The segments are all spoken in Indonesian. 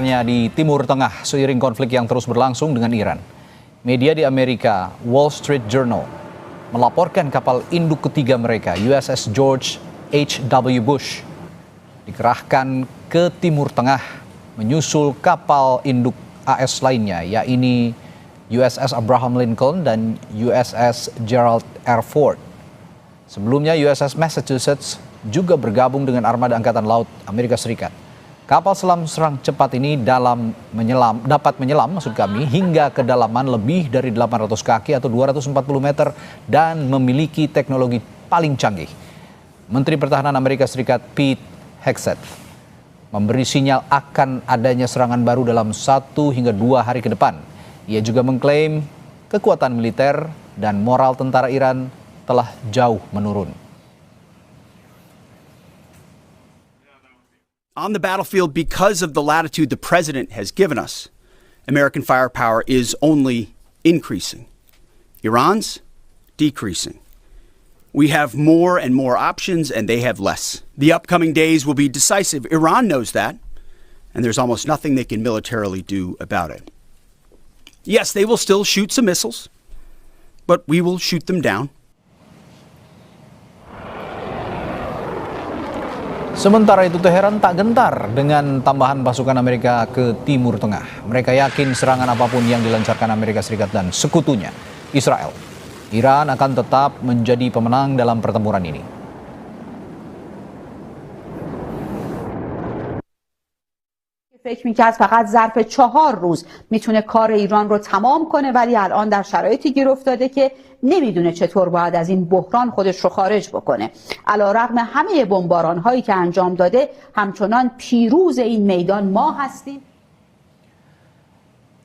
militernya di Timur Tengah seiring konflik yang terus berlangsung dengan Iran. Media di Amerika, Wall Street Journal, melaporkan kapal induk ketiga mereka, USS George H.W. Bush, dikerahkan ke Timur Tengah menyusul kapal induk AS lainnya, yaitu USS Abraham Lincoln dan USS Gerald R. Ford. Sebelumnya USS Massachusetts juga bergabung dengan armada Angkatan Laut Amerika Serikat. Kapal selam serang cepat ini dapat menyelam hingga kedalaman lebih dari 800 kaki atau 240 meter dan memiliki teknologi paling canggih. Menteri Pertahanan Amerika Serikat Pete Hegseth memberi sinyal akan adanya serangan baru dalam 1 hingga 2 hari ke depan. Ia juga mengklaim kekuatan militer dan moral tentara Iran telah jauh menurun. On the battlefield, because of the latitude the president has given us, American firepower is only increasing. Iran's decreasing. We have more and more options, and they have less. The upcoming days will be decisive. Iran knows that, and there's almost nothing they can militarily do about it. Yes, they will still shoot some missiles, but we will shoot them down. Sementara itu Teheran tak gentar dengan tambahan pasukan Amerika ke Timur Tengah. Mereka yakin serangan apapun yang dilancarkan Amerika Serikat dan sekutunya, Israel, Iran akan tetap menjadi pemenang dalam pertempuran ini. فکر می‌کرد فقط ظرف 4 روز میتونه کار ایران رو تمام کنه، ولی الان در شرایطی گیر افتاده که نمیدونه چطور باید از این بحران خودش رو خارج بکنه. علیرغم همه بمباران‌هایی که انجام داده، همچنان پیروز این میدان ما هستیم.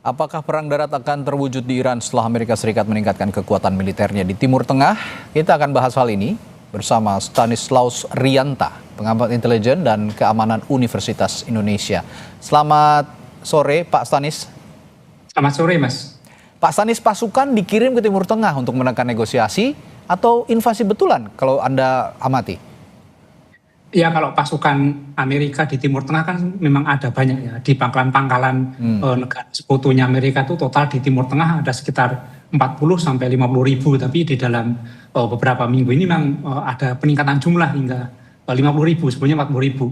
Apakah perang darat akan terwujud di Iran setelah Amerika Serikat meningkatkan kekuatan militernya di Timur Tengah? Kita akan bahas hal ini bersama Stanislaus Rianta, pengamat intelijen dan keamanan Universitas Indonesia. Selamat sore Pak Stanis. Selamat sore Mas. Pak Stanis, pasukan dikirim ke Timur Tengah untuk menekan negosiasi atau invasi betulan kalau Anda amati? Ya, kalau pasukan Amerika di Timur Tengah kan memang ada banyak ya. Di pangkalan-pangkalan negara sekutunya Amerika itu total di Timur Tengah ada sekitar 40 sampai 50 ribu, tapi di dalam beberapa minggu ini memang ada peningkatan jumlah hingga 50 ribu, sebelumnya 40 ribu.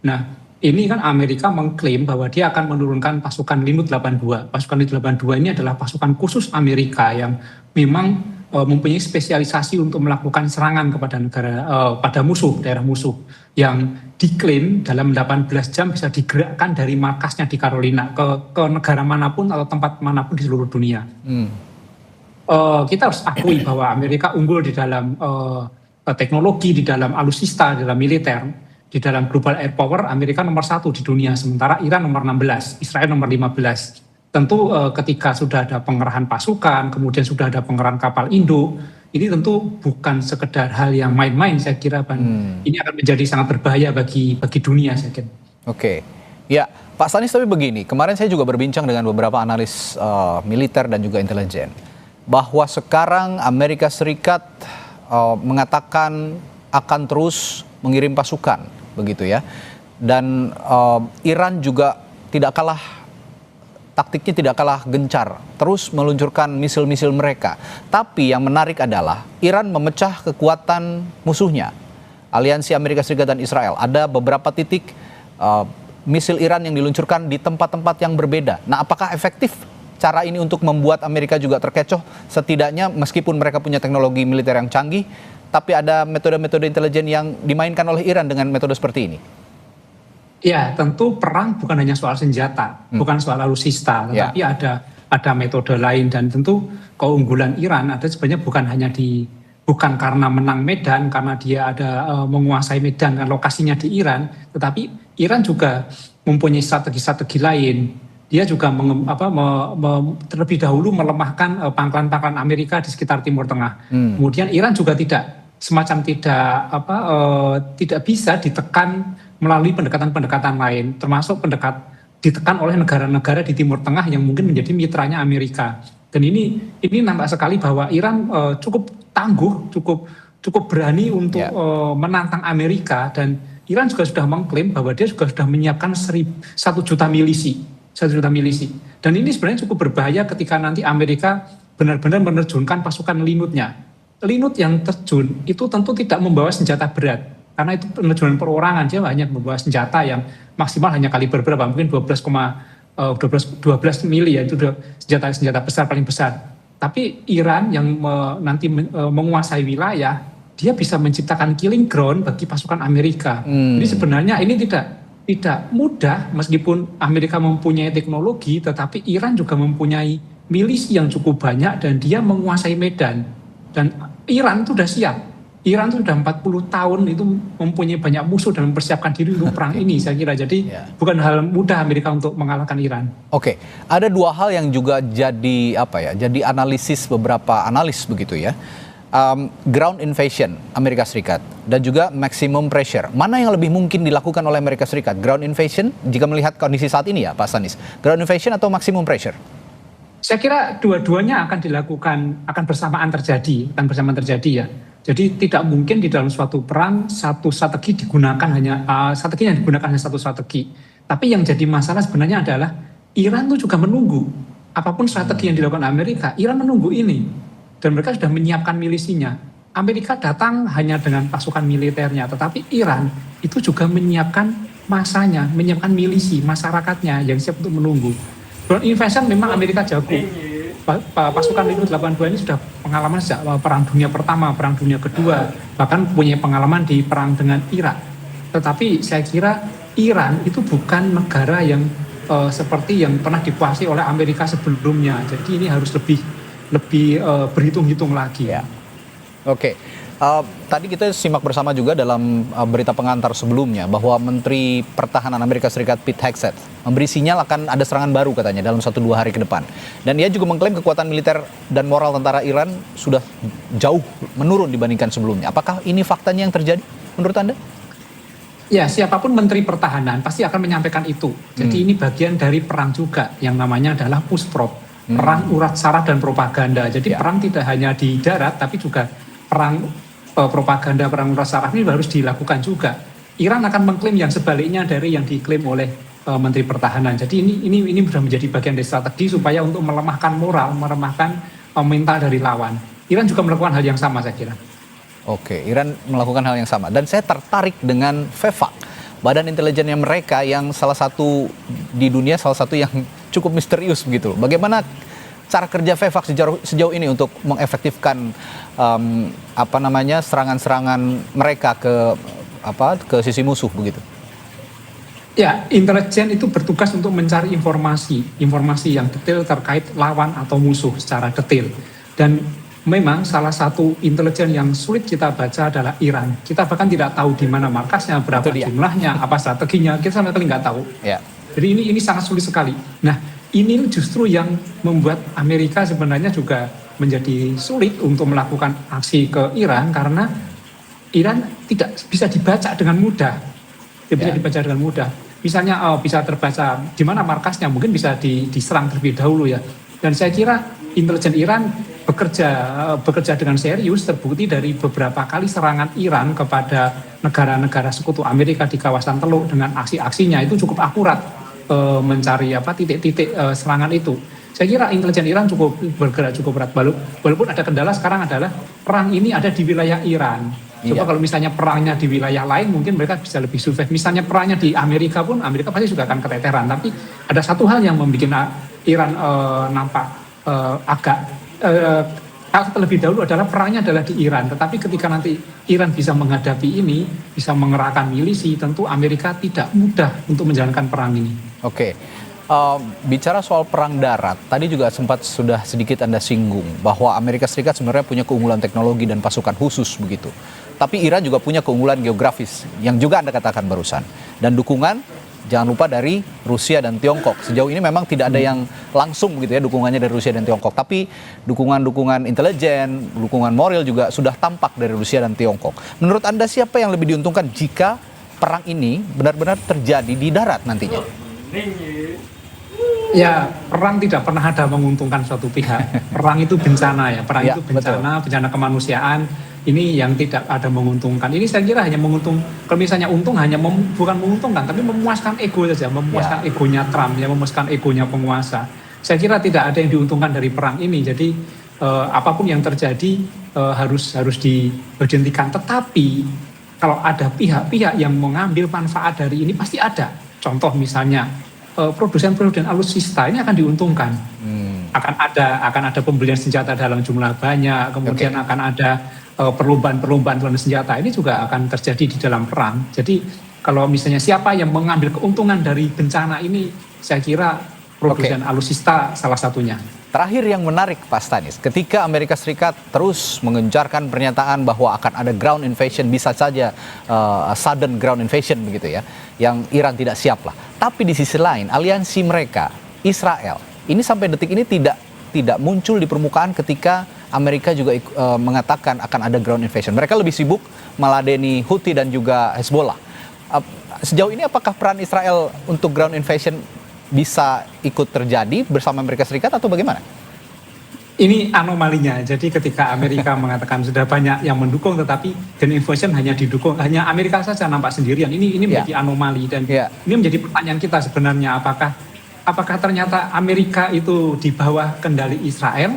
Nah, ini kan Amerika mengklaim bahwa dia akan menurunkan pasukan Linut 82. Pasukan Linut 82 ini adalah pasukan khusus Amerika yang memang mempunyai spesialisasi untuk melakukan serangan kepada pada musuh, daerah musuh, yang diklaim dalam 18 jam bisa digerakkan dari markasnya di Carolina ke negara manapun atau tempat manapun di seluruh dunia. Kita harus akui bahwa Amerika unggul di dalam teknologi, di dalam alutsista, di dalam militer, di dalam global air power. Amerika nomor 1 di dunia, sementara Iran nomor 16, Israel nomor 15. Tentu ketika sudah ada pengerahan pasukan, kemudian sudah ada pengerahan kapal induk, ini tentu bukan sekedar hal yang main-main, saya kira. Ini akan menjadi sangat berbahaya bagi dunia, saya kira. Oke, ya Pak Stanis, tapi begini, kemarin saya juga berbincang dengan beberapa analis militer dan juga intelijen, bahwa sekarang Amerika Serikat mengatakan akan terus mengirim pasukan, begitu ya, dan Iran juga taktiknya tidak kalah gencar, terus meluncurkan misil-misil mereka. Tapi yang menarik adalah Iran memecah kekuatan musuhnya, aliansi Amerika Serikat dan Israel. Ada beberapa titik misil Iran yang diluncurkan di tempat-tempat yang berbeda. Nah, apakah efektif cara ini untuk membuat Amerika juga terkecoh? Setidaknya meskipun mereka punya teknologi militer yang canggih, tapi ada metode-metode intelijen yang dimainkan oleh Iran dengan metode seperti ini. Ya, tentu perang bukan hanya soal senjata, bukan soal alutsista, tetapi ada metode lain, dan tentu keunggulan Iran ada sebenarnya bukan karena menang medan, karena dia ada menguasai medan dan lokasinya di Iran, tetapi Iran juga mempunyai strategi-strategi lain. Dia juga terlebih dahulu melemahkan pangkalan-pangkalan Amerika di sekitar Timur Tengah. Kemudian Iran juga tidak bisa ditekan melalui pendekatan-pendekatan lain, termasuk ditekan oleh negara-negara di Timur Tengah yang mungkin menjadi mitranya Amerika. Dan ini nampak sekali bahwa Iran cukup tangguh, cukup berani untuk menantang Amerika, dan Iran juga sudah mengklaim bahwa dia juga sudah menyiapkan 1 juta milisi 1 juta milisi. Dan ini sebenarnya cukup berbahaya ketika nanti Amerika benar-benar menerjunkan pasukan linutnya. Linut yang terjun itu tentu tidak membawa senjata berat, karena itu penerjunan perorangan, dia hanya membawa senjata yang maksimal hanya kaliber berapa, mungkin 12 mili, ya itu senjata besar, paling besar. Tapi Iran yang nanti menguasai wilayah, dia bisa menciptakan killing ground bagi pasukan Amerika. Jadi sebenarnya ini tidak mudah, meskipun Amerika mempunyai teknologi, tetapi Iran juga mempunyai milisi yang cukup banyak dan dia menguasai medan. Dan Iran itu sudah siap. Iran itu sudah 40 tahun itu mempunyai banyak musuh dan mempersiapkan diri untuk perang ini, saya kira. Jadi bukan hal mudah Amerika untuk mengalahkan Iran. Oke, ada dua hal yang juga jadi jadi analisis beberapa analis begitu ya. Ground invasion Amerika Serikat dan juga maximum pressure. Mana yang lebih mungkin dilakukan oleh Amerika Serikat? Ground invasion jika melihat kondisi saat ini ya Pak Stanis. Ground invasion atau maximum pressure? Saya kira dua-duanya akan bersamaan terjadi ya. Jadi tidak mungkin di dalam suatu perang satu strategi strategi yang digunakan hanya satu strategi. Tapi yang jadi masalah sebenarnya adalah Iran itu juga menunggu. Apapun strategi yang dilakukan Amerika, Iran menunggu ini. Dan mereka sudah menyiapkan milisinya. Amerika datang hanya dengan pasukan militernya, tetapi Iran itu juga menyiapkan masanya, menyiapkan milisi, masyarakatnya yang siap untuk menunggu. Ground invasion memang Amerika jago. Pasukan Linut 82 ini sudah pengalaman sejak Perang Dunia Pertama, Perang Dunia Kedua, bahkan punya pengalaman di perang dengan Irak. Tetapi saya kira Iran itu bukan negara yang seperti yang pernah dikuasai oleh Amerika sebelumnya. Jadi ini harus lebih berhitung-hitung lagi. Ya. Oke. Tadi kita simak bersama juga dalam berita pengantar sebelumnya bahwa Menteri Pertahanan Amerika Serikat Pete Hegseth memberi sinyal akan ada serangan baru katanya dalam 1-2 hari ke depan. Dan ia juga mengklaim kekuatan militer dan moral tentara Iran sudah jauh menurun dibandingkan sebelumnya. Apakah ini faktanya yang terjadi menurut Anda? Ya, siapapun Menteri Pertahanan pasti akan menyampaikan itu. Jadi ini bagian dari perang juga yang namanya adalah push-prop. Perang urat saraf dan propaganda. Jadi perang tidak hanya di darat tapi juga perang propaganda, perang urat saraf ini harus dilakukan juga. Iran akan mengklaim yang sebaliknya dari yang diklaim oleh Menteri Pertahanan. Jadi ini sudah menjadi bagian dari strategi supaya untuk melemahkan moral, melemahkan mental dari lawan. Iran juga melakukan hal yang sama, saya kira. Oke, Iran melakukan hal yang sama. Dan saya tertarik dengan VEFAK, badan intelijennya mereka yang salah satu di dunia, salah satu yang cukup misterius begitu. Bagaimana cara kerja VEFAK sejauh ini untuk mengefektifkan serangan-serangan mereka ke sisi musuh begitu? Ya, intelijen itu bertugas untuk mencari informasi yang detail terkait lawan atau musuh secara detail. Dan memang salah satu intelijen yang sulit kita baca adalah Iran. Kita bahkan tidak tahu di mana markasnya, berapa jumlahnya, apa strateginya, kita sama sekali nggak tahu. Ya. Jadi ini sangat sulit sekali. Nah, ini justru yang membuat Amerika sebenarnya juga menjadi sulit untuk melakukan aksi ke Iran karena Iran tidak bisa dibaca dengan mudah. Bisa dibaca dengan mudah. Misalnya bisa terbaca di mana markasnya, mungkin bisa diserang terlebih dahulu ya. Dan saya kira intelijen Iran bekerja dengan serius, terbukti dari beberapa kali serangan Iran kepada negara-negara sekutu Amerika di kawasan Teluk dengan aksi-aksinya itu cukup akurat mencari titik-titik serangan itu. Saya kira intelijen Iran bergerak cukup berat. Walaupun ada kendala sekarang adalah perang ini ada di wilayah Iran. Coba kalau misalnya perangnya di wilayah lain mungkin mereka bisa lebih survive. Misalnya perangnya di Amerika pun Amerika pasti juga akan keteteran. Tapi ada satu hal yang membuat Iran nampak agak terlebih dahulu adalah perangnya adalah di Iran. Tetapi ketika nanti Iran bisa menghadapi ini, bisa mengerahkan milisi, tentu Amerika tidak mudah untuk menjalankan perang ini. Oke. Bicara soal perang darat, tadi juga sudah sedikit Anda singgung bahwa Amerika Serikat sebenarnya punya keunggulan teknologi dan pasukan khusus begitu. Tapi Iran juga punya keunggulan geografis yang juga Anda katakan barusan. Dan dukungan jangan lupa dari Rusia dan Tiongkok. Sejauh ini memang tidak ada yang langsung begitu ya dukungannya dari Rusia dan Tiongkok. Tapi dukungan intelijen, dukungan moral juga sudah tampak dari Rusia dan Tiongkok. Menurut Anda siapa yang lebih diuntungkan jika perang ini benar-benar terjadi di darat nantinya? Ya, perang tidak pernah ada menguntungkan suatu pihak. Perang itu bencana ya, perang itu bencana kemanusiaan. ini yang tidak ada menguntungkan. Ini saya kira hanya kalau misalnya untung hanya bukan menguntungkan, tapi memuaskan ego saja, memuaskan egonya Trump, ya, memuaskan egonya penguasa. Saya kira tidak ada yang diuntungkan dari perang ini. Jadi apapun yang terjadi harus dihentikan. Tetapi kalau ada pihak-pihak yang mengambil manfaat dari ini pasti ada. Contoh misalnya produsen-produsen alutsista ini akan diuntungkan. Akan ada pembelian senjata dalam jumlah banyak, kemudian akan ada perlombaan senjata. Ini juga akan terjadi di dalam perang. Jadi kalau misalnya siapa yang mengambil keuntungan dari bencana ini, saya kira produsen alutsista salah satunya. Terakhir yang menarik Pak Stanis, ketika Amerika Serikat terus mengencarkan pernyataan bahwa akan ada ground invasion, bisa saja sudden ground invasion begitu ya, yang Iran tidak siap lah. Tapi di sisi lain, aliansi mereka, Israel, ini sampai detik ini tidak muncul di permukaan ketika Amerika juga mengatakan akan ada ground invasion. Mereka lebih sibuk meladeni Houthi dan juga Hezbollah. Sejauh ini apakah peran Israel untuk ground invasion bisa ikut terjadi bersama Amerika Serikat atau bagaimana? Ini anomalinya. Jadi ketika Amerika mengatakan sudah banyak yang mendukung, tetapi ground invasion hanya hanya Amerika saja nampak sendirian. Ini menjadi anomali dan ini menjadi pertanyaan kita sebenarnya, apakah ternyata Amerika itu di bawah kendali Israel,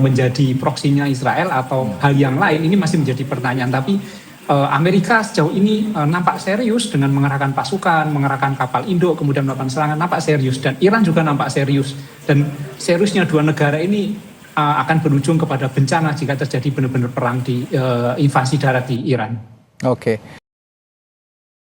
menjadi proksinya Israel atau hal yang lain? Ini masih menjadi pertanyaan. Tapi Amerika sejauh ini nampak serius dengan mengerahkan pasukan, mengerahkan kapal induk, kemudian melakukan serangan, nampak serius. Dan Iran juga nampak serius. Dan seriusnya dua negara ini akan berujung kepada bencana jika terjadi benar-benar perang di invasi darat di Iran. Oke.